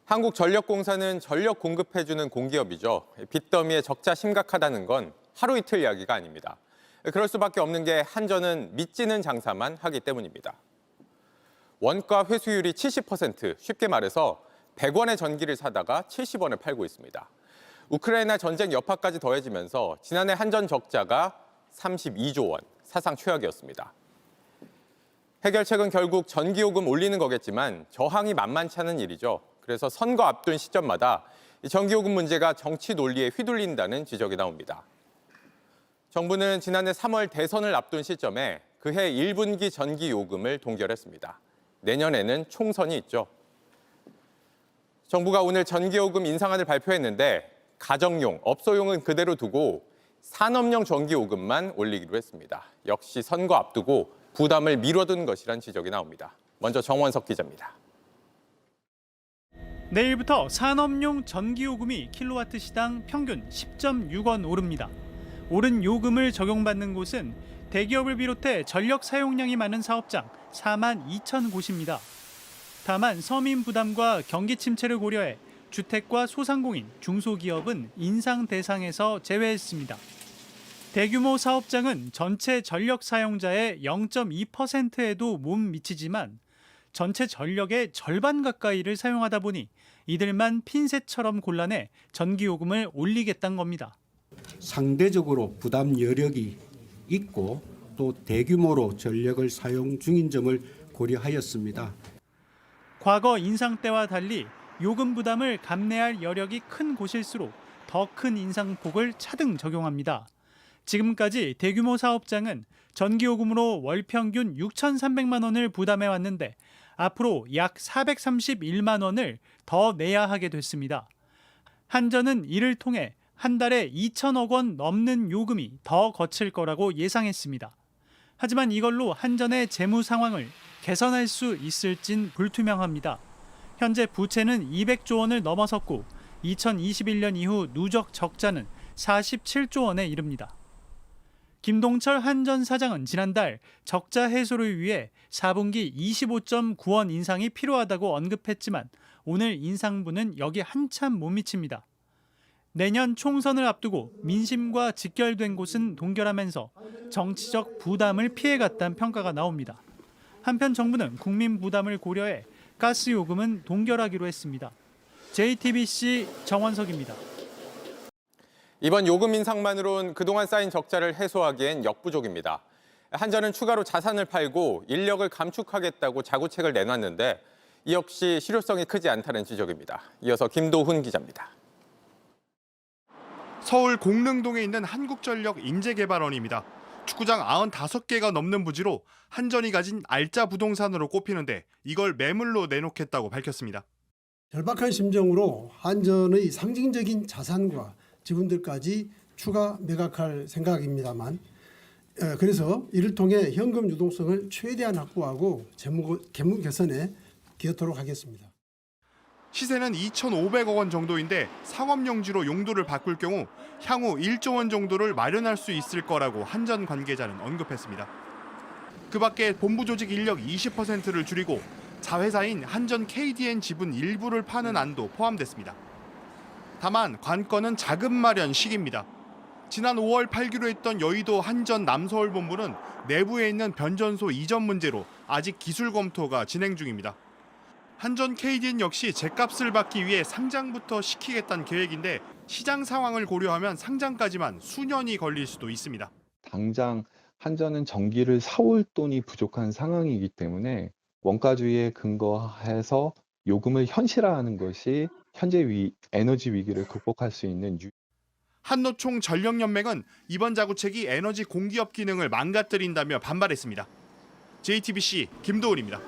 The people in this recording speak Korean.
한국전력공사는 전력 공급해주는 공기업이죠. 빚더미의 적자 심각하다는 건 하루 이틀 이야기가 아닙니다. 그럴 수밖에 없는 게 한전은 믿지는 장사만 하기 때문입니다. 원가 회수율이 70%, 쉽게 말해서 100원의 전기를 사다가 70원에 팔고 있습니다. 우크라이나 전쟁 여파까지 더해지면서 지난해 한전 적자가 32조 원, 사상 최악이었습니다. 해결책은 결국 전기요금 올리는 거겠지만 저항이 만만치 않은 일이죠. 그래서 선거 앞둔 시점마다 이 전기요금 문제가 정치 논리에 휘둘린다는 지적이 나옵니다. 정부는 지난해 3월 대선을 앞둔 시점에 그해 1분기 전기요금을 동결했습니다. 내년에는 총선이 있죠. 정부가 오늘 전기요금 인상안을 발표했는데 가정용, 업소용은 그대로 두고 산업용 전기요금만 올리기로 했습니다. 역시 선거 앞두고 부담을 미뤄둔 것이란 지적이 나옵니다. 먼저 정원석 기자입니다. 내일부터 산업용 전기요금이 킬로와트 시당 평균 10.6원 오릅니다. 오른 요금을 적용받는 곳은 대기업을 비롯해 전력 사용량이 많은 사업장 4만 2천 곳입니다. 다만 서민 부담과 경기 침체를 고려해 주택과 소상공인, 중소기업은 인상 대상에서 제외했습니다. 대규모 사업장은 전체 전력 사용자의 0.2%에도 못 미치지만 전체 전력의 절반 가까이를 사용하다 보니 이들만 핀셋처럼 곤란해 전기요금을 올리겠다는 겁니다. 상대적으로 부담 여력이 있고 또 대규모로 전력을 사용 중인 점을 고려하였습니다. 과거 인상 때와 달리 요금 부담을 감내할 여력이 큰 곳일수록 더 큰 인상폭을 차등 적용합니다. 지금까지 대규모 사업장은 전기요금으로 월 평균 6,300만 원을 부담해 왔는데 앞으로 약 431만 원을 더 내야 하게 됐습니다. 한전은 이를 통해 한 달에 2천억 원 넘는 요금이 더 거칠 거라고 예상했습니다. 하지만 이걸로 한전의 재무 상황을 개선할 수 있을진 불투명합니다. 현재 부채는 200조 원을 넘어섰고 2021년 이후 누적 적자는 47조 원에 이릅니다. 김동철 한전 사장은 지난달 적자 해소를 위해 4분기 25.9원 인상이 필요하다고 언급했지만 오늘 인상분은 여기 한참 못 미칩니다. 내년 총선을 앞두고 민심과 직결된 곳은 동결하면서 정치적 부담을 피해갔다는 평가가 나옵니다. 한편 정부는 국민 부담을 고려해 가스 요금은 동결하기로 했습니다. JTBC 정원석입니다. 이번 요금 인상만으론 그동안 쌓인 적자를 해소하기엔 역부족입니다. 한전은 추가로 자산을 팔고 인력을 감축하겠다고 자구책을 내놨는데 이 역시 실효성이 크지 않다는 지적입니다. 이어서 김도훈 기자입니다. 서울 공릉동에 있는 한국전력 인재개발원입니다. 축구장 95개가 넘는 부지로 한전이 가진 알짜 부동산으로 꼽히는데 이걸 매물로 내놓겠다고 밝혔습니다. 절박한 심정으로 한전의 상징적인 자산과 지분들까지 추가 매각할 생각입니다만 그래서 이를 통해 현금 유동성을 최대한 확보하고 재무 개선에 기여토록 하겠습니다. 시세는 2,500억 원 정도인데 상업용지로 용도를 바꿀 경우 향후 1조 원 정도를 마련할 수 있을 거라고 한전 관계자는 언급했습니다. 그 밖에 본부 조직 인력 20%를 줄이고 자회사인 한전 KDN 지분 일부를 파는 안도 포함됐습니다. 다만 관건은 자금 마련 시기입니다. 지난 5월 팔기로 했던 여의도 한전 남서울 본부는 내부에 있는 변전소 이전 문제로 아직 기술 검토가 진행 중입니다. 한전 KDN 역시 제값을 받기 위해 상장부터 시키겠다는 계획인데 시장 상황을 고려하면 상장까지만 수년이 걸릴 수도 있습니다. 당장 한전은 전기를 사올 돈이 부족한 상황이기 때문에 원가주의에 근거해서 요금을 현실화하는 것이 현재 에너지 위기를 극복할 수 있는 한노총 전력연맹은 이번 자구책이 에너지 공기업 기능을 망가뜨린다며 반발했습니다. JTBC 김도훈입니다.